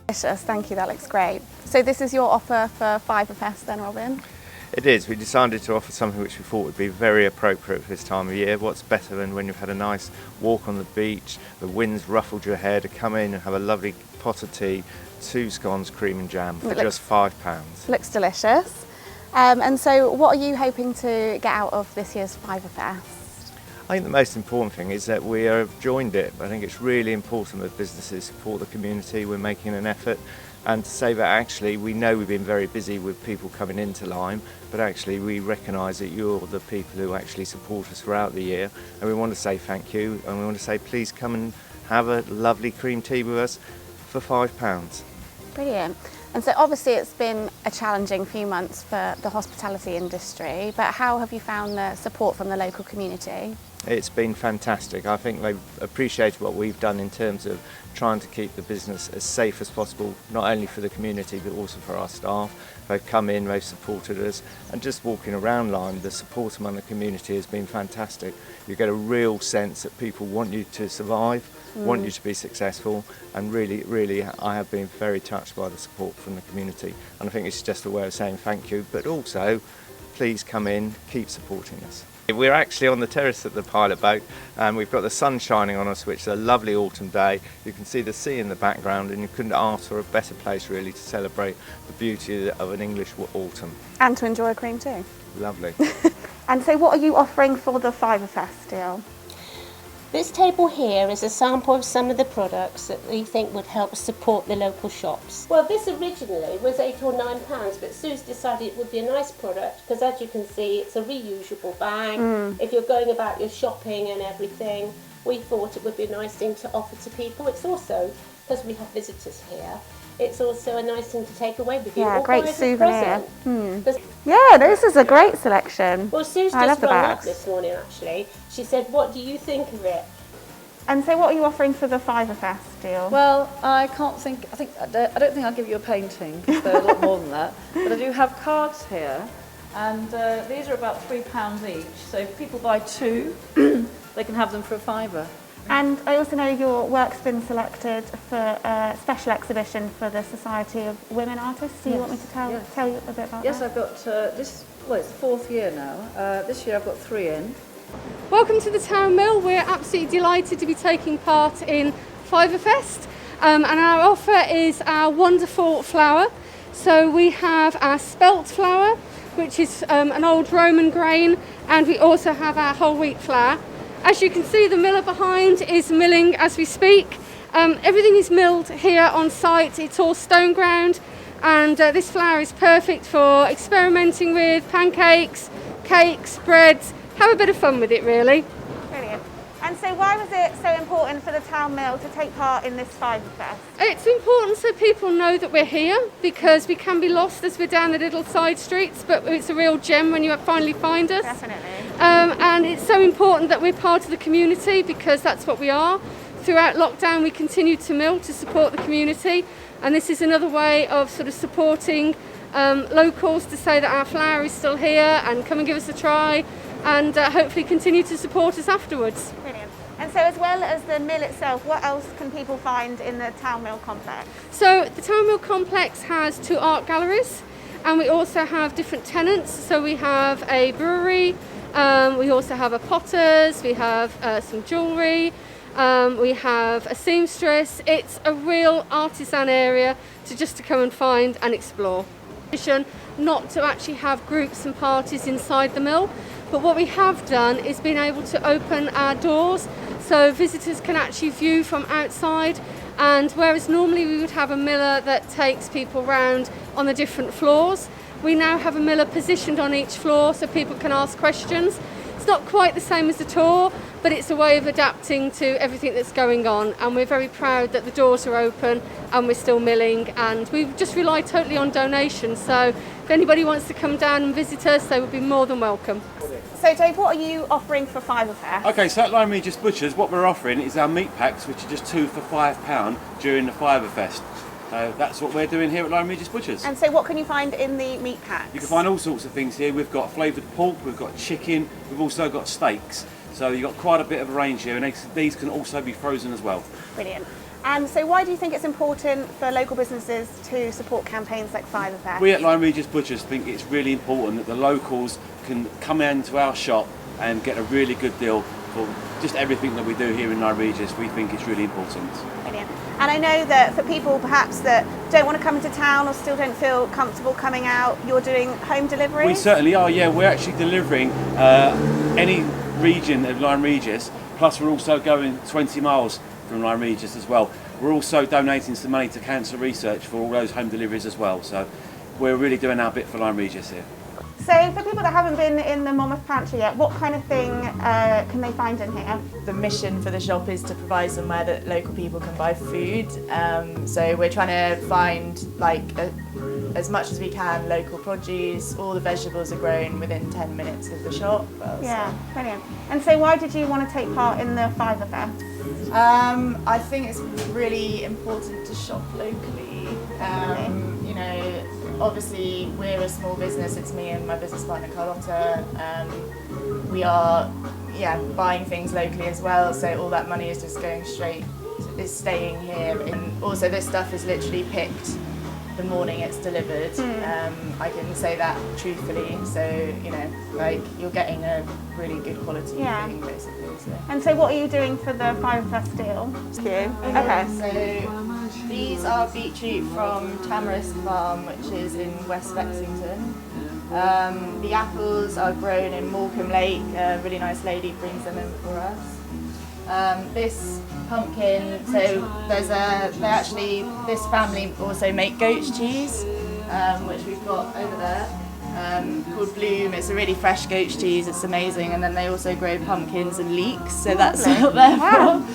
Delicious, thank you, that looks great. So this is your offer for Fiverfest then, Robin? It is. We decided to offer something which we thought would be very appropriate for this time of year. What's better than when you've had a nice walk on the beach, the wind's ruffled your hair, to come in and have a lovely pot of tea, 2 scones, cream and jam for just £5. Looks delicious. And so what are you hoping to get out of this year's Fiverfest? I think the most important thing is that we have joined it. I think it's really important that businesses support the community. We're making an effort, and to say that actually we know we've been very busy with people coming into Lyme, but actually we recognise that you're the people who actually support us throughout the year, and we want to say thank you, and we want to say please come and have a lovely cream tea with us for £5. Brilliant. And so obviously it's been a challenging few months for the hospitality industry, but how have you found the support from the local community? It's been fantastic. I think they've appreciated what we've done in terms of trying to keep the business as safe as possible, not only for the community but also for our staff. They've come in, they've supported us, and just walking around Lyme, the support among the community has been fantastic. You get a real sense that people want you to survive, want you to be successful, and really I have been very touched by the support from the community, and I think it's just a way of saying thank you, but also please come in, keep supporting us. We're actually on the terrace of the pilot boat, and we've got the sun shining on us, which is a lovely autumn day. You can see the sea in the background, and you couldn't ask for a better place really to celebrate the beauty of an English autumn. And to enjoy a cream too. Lovely. And so what are you offering for the Fiverfest deal? This table here is a sample of some of the products that we think would help support the local shops. Well, this originally was £8 or £9, but Sue's decided it would be a nice product because, as you can see, it's a reusable bag. If you're going about your shopping and everything, we thought it would be a nice thing to offer to people. It's also, because we have visitors here, it's also a nice thing to take away with you. Yeah, or great buy as a souvenir. present. Yeah, this is a great selection. Well, Sue's I love just the rung up bags. this morning actually. She said, "What do you think of it?" And so what are you offering for the Fiverfest deal? Well, I don't think I'll give you a painting because they're a lot more than that. But I do have cards here, and these are about £3 each. So if people buy 2, they can have them for £5. And I also know your work's been selected for a special exhibition for the Society of Women Artists. Do you want me to tell you a bit about that? Yes, I've got this. Well, it's the 4th year now. This year I've got 3 in. Welcome to the Town Mill. We're absolutely delighted to be taking part in Fiverfest, and our offer is our wonderful flour. So we have our spelt flour, which is an old Roman grain, and we also have our whole wheat flour. As you can see, the miller behind is milling as we speak. Everything is milled here on site. It's all stone ground, and this flour is perfect for experimenting with pancakes, cakes, breads. Have a bit of fun with it, really. Brilliant. And so why was it so important for the Town Mill to take part in this Fiverfest? It's important so people know that we're here, because we can be lost as we're down the little side streets, but it's a real gem when you finally find us. Definitely. And it's so important that we're part of the community, because that's what we are. Throughout lockdown we continued to mill to support the community, and this is another way of sort of supporting locals, to say that our flour is still here and come and give us a try, and hopefully continue to support us afterwards. Brilliant. And so as well as the mill itself, what else can people find in the Town Mill complex? So the Town Mill complex has 2 art galleries, and we also have different tenants. So we have a brewery, we also have a potters, we have some jewellery, we have a seamstress. It's a real artisan area to come and find and explore. Not to actually have groups and parties inside the mill, but what we have done is been able to open our doors so visitors can actually view from outside, and whereas normally we would have a miller that takes people round on the different floors, we now have a miller positioned on each floor so people can ask questions. It's not quite the same as the tour, but it's a way of adapting to everything that's going on, and we're very proud that the doors are open and we're still milling, and we just rely totally on donations, so if anybody wants to come down and visit us, they would be more than welcome. So Dave, what are you offering for Fiverfest? Okay, so at Lyme Regis Butchers, what we're offering is our meat packs, which are just 2 for £5 during the Fiverfest. That's what we're doing here at Lyme Regis Butchers. And so what can you find in the meat packs? You can find all sorts of things here. We've got flavoured pork, we've got chicken, we've also got steaks. So you've got quite a bit of a range here, and these can also be frozen as well. Brilliant. And so why do you think it's important for local businesses to support campaigns like Fiverfest? We at Lyme Regis Butchers think it's really important that the locals can come into our shop and get a really good deal for just everything that we do here in Lyme Regis. We think it's really important. Brilliant. And I know that for people perhaps that don't want to come into town or still don't feel comfortable coming out, you're doing home delivery? We certainly are, yeah. We're actually delivering any region of Lyme Regis, plus we're also going 20 miles from Lyme Regis as well. We're also donating some money to cancer research for all those home deliveries as well. So we're really doing our bit for Lyme Regis here. So for people that haven't been in the Monmouth Pantry yet, what kind of thing can they find in here? The mission for the shop is to provide somewhere that local people can buy food. So we're trying to find as much as we can local produce. All the vegetables are grown within 10 minutes of the shop. Yeah, brilliant. And so why did you want to take part in the Fiverfest? I think it's really important to shop locally. You know, obviously we're a small business. It's me and my business partner Carlotta. We are buying things locally as well, so all that money is just going straight, is staying here. And also this stuff is literally picked the morning it's delivered. I can say that truthfully, so you know, like you're getting a really good quality thing basically. So. And so what are you doing for the Fiverfest deal? Okay. So these are beetroot from Tamarisk Farm, which is in West Bexington. The apples are grown in Morecambe Lake. A really nice lady brings them in for us. This pumpkin, so this family also make goat's cheese, which we've got over there, called Bloom. It's a really fresh goat's cheese, it's amazing, and then they also grow pumpkins and leeks, so that's what they're from.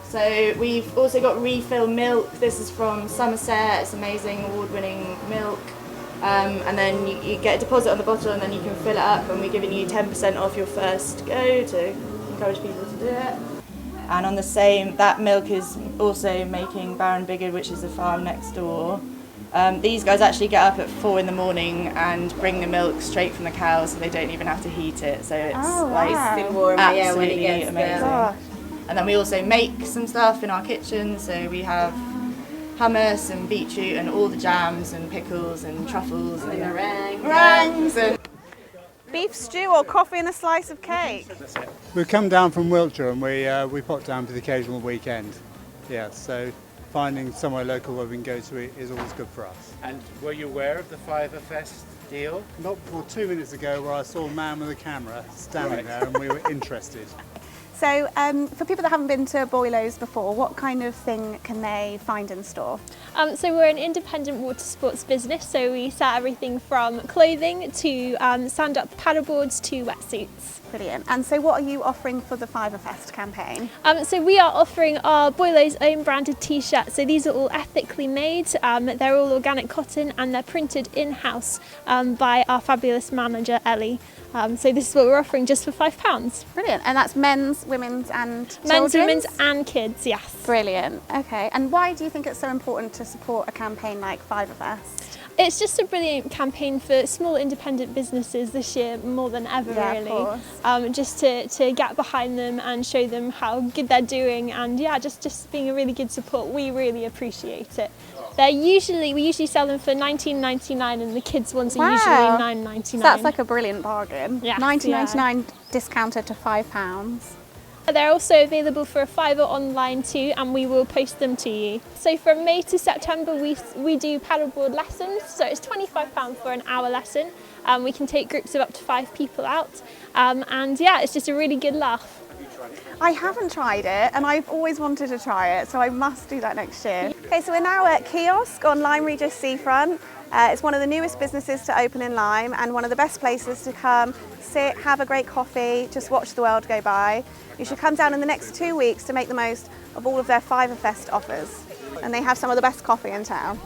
So we've also got refill milk. This is from Somerset. It's amazing, award-winning milk. And then you get a deposit on the bottle and then you can fill it up, and we're giving you 10% off your first go to encourage people to do it. And on the same, that milk is also making Baron Bigod, which is a farm next door. These guys actually get up at 4 in the morning and bring the milk straight from the cows, so they don't even have to heat it. So it's absolutely amazing. And then we also make some stuff in our kitchen, so we have hummus and beetroot and all the jams and pickles and truffles and meringues and Beef stew or coffee and a slice of cake? We've come down from Wiltshire and we pop down for the occasional weekend. Yeah, so finding somewhere local where we can go to eat is always good for us. And were you aware of the Fiverfest deal? Not before 2 minutes ago, where I saw a man with a camera standing there and we were interested. So for people that haven't been to Boylo's before, what kind of thing can they find in store? So we're an independent water sports business, so we sell everything from clothing to stand-up paddleboards to wetsuits. Brilliant. And so what are you offering for the Fiverfest campaign? So we are offering our Boylo's own branded t-shirts. So these are all ethically made, they're all organic cotton and they're printed in-house by our fabulous manager Ellie. So this is what we're offering just for £5. Brilliant. And that's men's, women's and children's? Men's, women's and kids, yes. Brilliant. Okay. And why do you think it's so important to support a campaign like Fiverfest? It's just a brilliant campaign for small independent businesses this year more than ever, really. Just to get behind them and show them how good they're doing, and just being a really good support. We really appreciate it. We usually sell them for $19.99, and the kids ones are usually $9.99. So that's like a brilliant bargain. Yes, $19.99 discounted to £5. They're also available for a £5 online too, and we will post them to you. So from May to September we do paddleboard lessons, so it's £25 for an hour lesson. We can take groups of up to 5 people out, and it's just a really good laugh. I haven't tried it, and I've always wanted to try it, so I must do that next year. Okay, so we're now at KIOSK on Lyme Regis Seafront. It's one of the newest businesses to open in Lyme and one of the best places to come, sit, have a great coffee, just watch the world go by. You should come down in the next 2 weeks to make the most of all of their Fiverfest offers. And they have some of the best coffee in town.